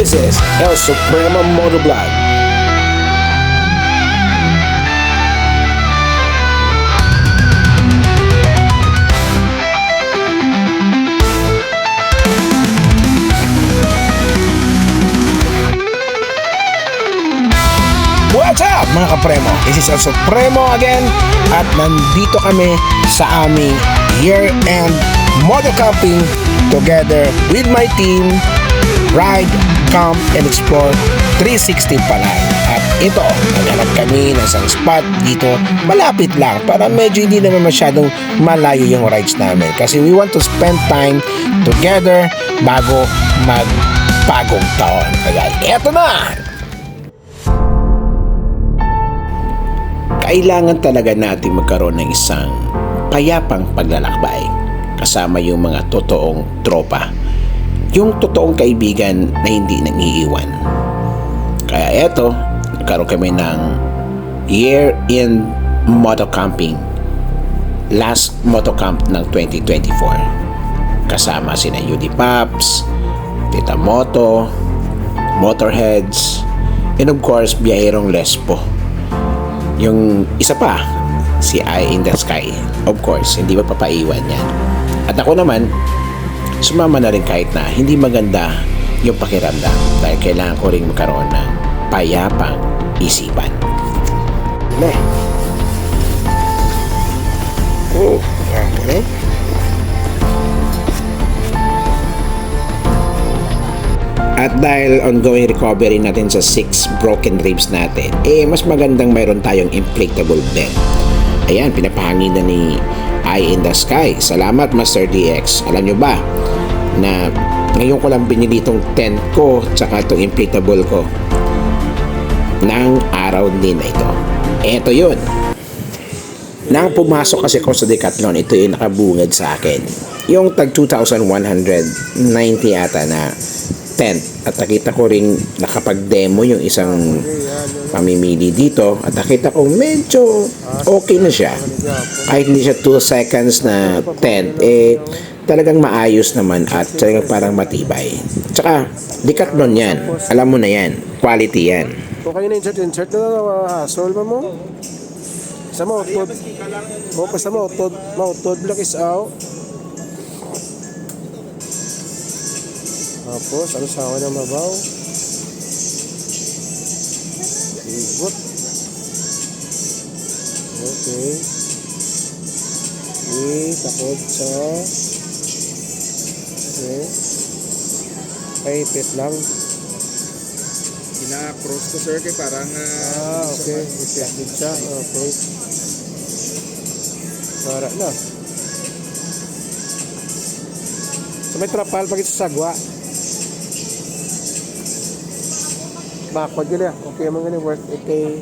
This is El Supremo Motovlog. What's up mga kapremo? This is El Supremo again at nandito kami sa aming year-end moto camping together with my team Ride, Camp, and Explore 360 pala. At ito, naghanap kami ng isang spot dito malapit lang para medyo hindi naman masyadong malayo yung rides namin kasi we want to spend time together bago magpagong taon. Kaya eto na! Kailangan talaga natin magkaroon ng isang payapang paglalakbay kasama yung mga totoong tropa, yung totoong kaibigan na hindi nangiiwan. Kaya eto, nagkaroon kami ng year-end moto camping, last moto camp ng 2024 kasama sina Yudi Paps, Tita Moto, Motorheads, and of course Biyahirong Lespo. Yung isa pa, si Eye in the Sky. Of course, hindi mapapaiwan yan. At ako naman, sumama na rin kahit na hindi maganda yung pakiramdam dahil kailangan ko rin magkaroon ng payapang isipan. Okay. At dahil ongoing recovery natin sa 6 broken ribs natin, mas magandang mayroon tayong inflatable bed. Ayan, pinapahangin na ni Eye in the Sky. Salamat Master DX. Alam nyo ba na ngayon ko lang binili itong tent ko tsaka itong inflatable ko ng araw din na ito. Ito yun. Nang pumasok kasi ko sa Decathlon, ito yung nakabungad sa akin. Yung tag 2,190 ata na tent. At nakita ko rin nakapag-demo yung isang pamimili dito at nakita ko medyo okay na siya. Kahit hindi siya 2 seconds na tent, talagang maayos naman at talagang parang matibay. Tsaka, Decathlon yan. Alam mo na yan. Quality yan. Kung kayo na-insert na hassle mo. Sa mo, basta mo, block is out. Tapos, ano sa akin ng mabaw? Igot. Okay. Takot sa... Okay. Pahipit lang. Ina-cross ko sir kay parang... okay. Ipit siya. Okay. Para na. So, may trapal pag ito sa sagwa. Backward yun okay man ganun worth it kay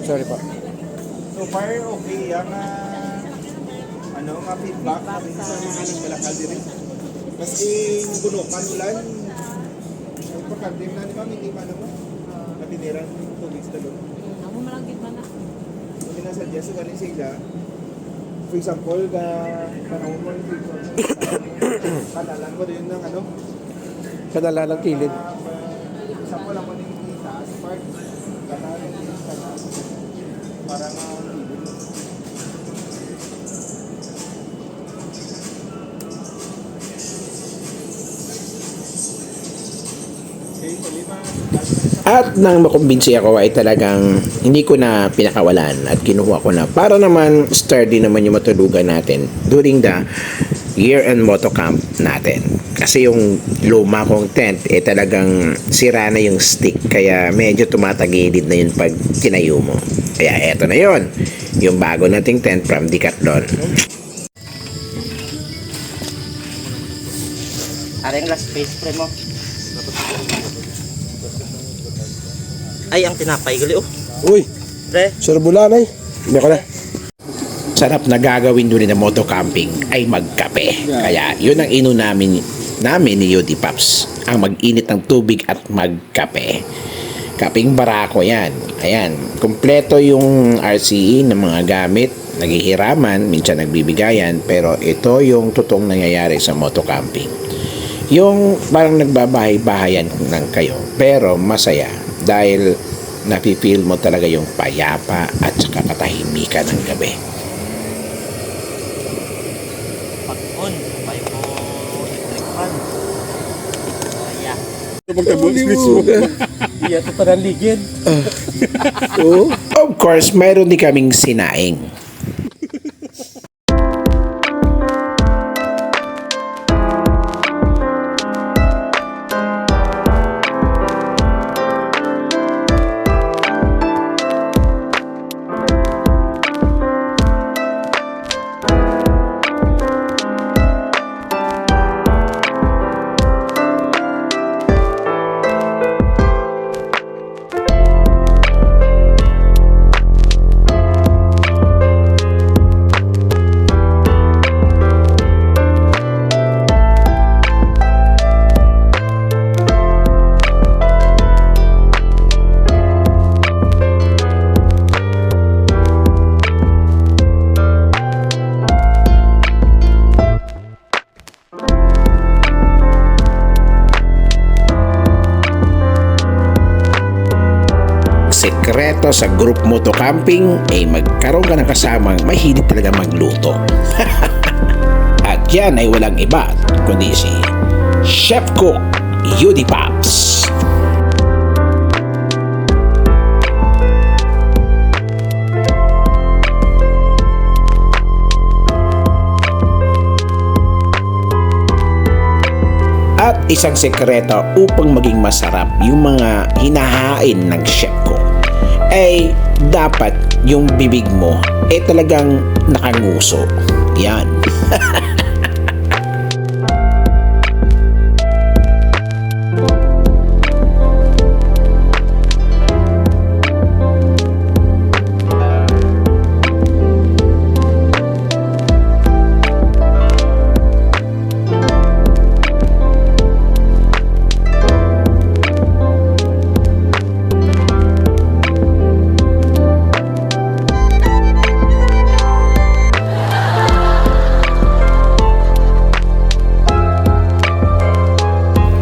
sorry pa. So far okay yang nga feedback sa mga nagbalakal diri. Maski bunukan ulan. Ang pagkandim na ni ma'am hindi man mo. Kapiniran 2 weeks ago. Amo malangkit man na. Kung sinasadya sa galing sila. For example, panahon mo yung kanalan ko rin ng Kadala ng kilid. example ako din kita sa part kanalan din sa para At nang makumbinsi ako ay talagang hindi ko na pinakawalan at kinuha ko na para naman sturdy naman yung matulugan natin during the year-end moto camp natin. Kasi yung luma kong tent talagang sira na yung stick kaya medyo tumatagilid na yun pag tinayo mo. Kaya eto na yun, yung bago nating tent from Decathlon. Areng last space pre mo. Ay, ang tinapay gali oh. Uy, Pre, surbulan ay. Hindi ko na. Sarap na gagawin doon ng moto camping ay magkape. Kaya yun ang ino namin ni Yudi Paps, ang mag-init ng tubig at magkape. Kaping barako yan. Ayan, kompleto yung RCE ng mga gamit naghihiraman, minsan nagbibigayan, pero ito yung totoong nangyayari sa motocamping. Yung parang nagbabahay-bahayan lang kayo, pero masaya dahil napipil mo talaga yung payapa at saka katahimikan ng gabi. Pag-on, sabay ko electric fan. Kaya. Iya, ito pa ligid. Of course, mayroon din kaming sinaing. Sekreto sa group motocamping ay magkaroon ka ng kasamang mahilig talaga magluto. At yan ay walang iba kundi si Chef Cook Yudi Pops. At isang sekreto upang maging masarap yung mga hinahain ng Chef Cook ay dapat yung bibig mo talagang nakanguso. Yan.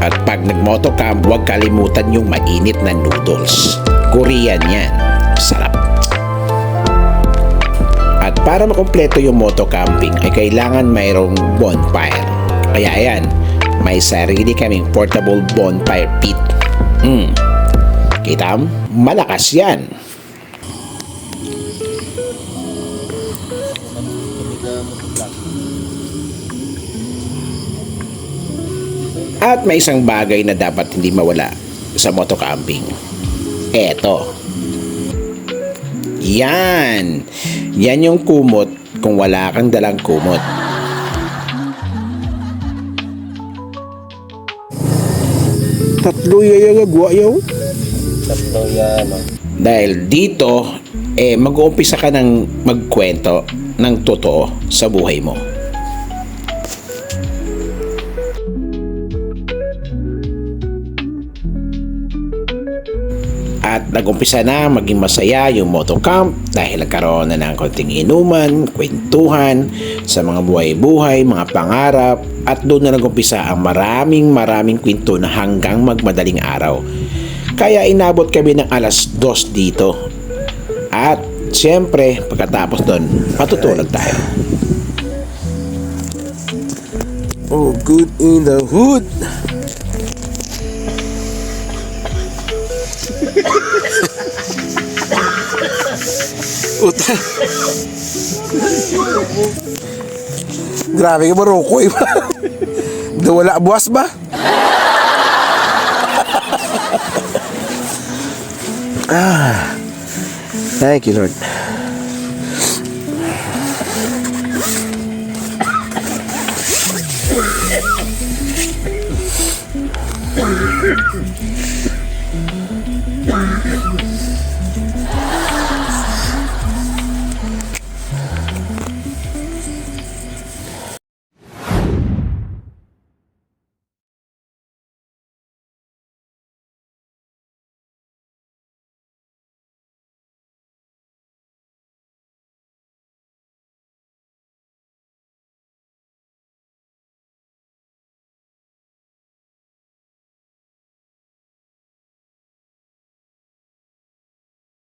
At pag nag-motocamp, huwag kalimutan yung mainit na noodles. Korean yan. Sarap. At para makumpleto yung motocamping ay kailangan mayroong bonfire. Kaya ayan, may sarili kaming portable bonfire pit. Kita mo? Malakas yan. At may isang bagay na dapat hindi mawala sa motocamping. Eto. Yan. Yan yung kumot kung wala kang dalang kumot. Tatlo yung agwa yaw. Tatlo yan. Dahil dito, mag-uumpisa ka ng magkwento ng totoo sa buhay mo. At nag-umpisa na maging masaya yung motocamp dahil nagkaroon na ng konting inuman, kwentuhan sa mga buhay-buhay, mga pangarap, at doon na nag-umpisa ang maraming kwento na hanggang magmadaling araw. Kaya inabot kami ng 2:00 dito. At siyempre, pagkatapos doon, patutulog tayo. Oh, good in the hood. Uta. Grabe ka Maroko eh. Wala buwas ba? Thank you, Lord.